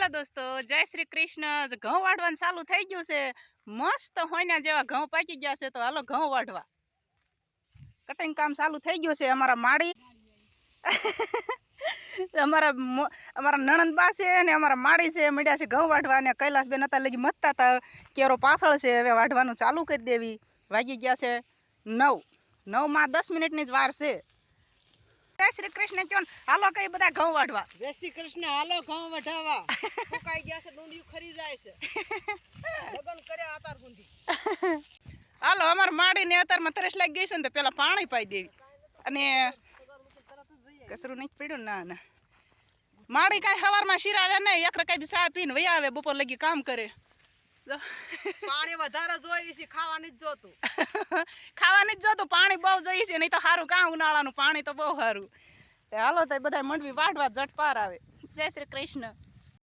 હાલો દોસ્તો, જય શ્રી કૃષ્ણ। ઘઉં વાઢવાનું ચાલુ થઈ ગયું છે। મસ્ત હોયના જેવા ઘઉં પાકી ગયા છે, તો હાલો ઘઉં વાઢવા। કટિંગ કામ ચાલુ થઈ ગયું છે। અમારા માળી અમારા નણંદ બા છે ને અમારા માળી છે, મળ્યા છે ઘઉં વાઢવા। અને કૈલાસબેન હતા લગી મથતા હતા, કેરો પાછળ છે, હવે વાઢવાનું ચાલુ કરી દેવી। વાગી ગયા છે 9 માં 10 મિનિટની જ વાર છે। જય શ્રી કૃષ્ણ કયો, હાલો કઈ બધા ઘઉં વાઢવા। જય શ્રી કૃષ્ણ, હાલો ઘઉં વઢાવા। ફૂકાઈ ગયા છે, ડુંડિયું ખરી જાય છે। લગન કર્યા આતાર ગુંધી। હાલો અમાર માડી ને અત્યારમાં તરસ લાગી ગઈ છે ને, તો પેલા પાણી પાઈ દેવી। અને કસરું નહીં પડ્યું, ના ના માડી કાંઈ સવારમાં શિરાવે નહીં, એક રકાઈ ચા પીને વહી આવે, બપોર લગી કામ કરે। પાણી વધારે જોઈએ છે, ખાવાની જ જોતું। ખાવાની જ જોતું, પાણી બહુ જોઈએ છે, નહીં તો સારું કાં ઉનાળાનું પાણી તો બહુ સારું। હાલો તો બધા મંડવી વાઢવા જટ પાર આવે। જય શ્રી કૃષ્ણ।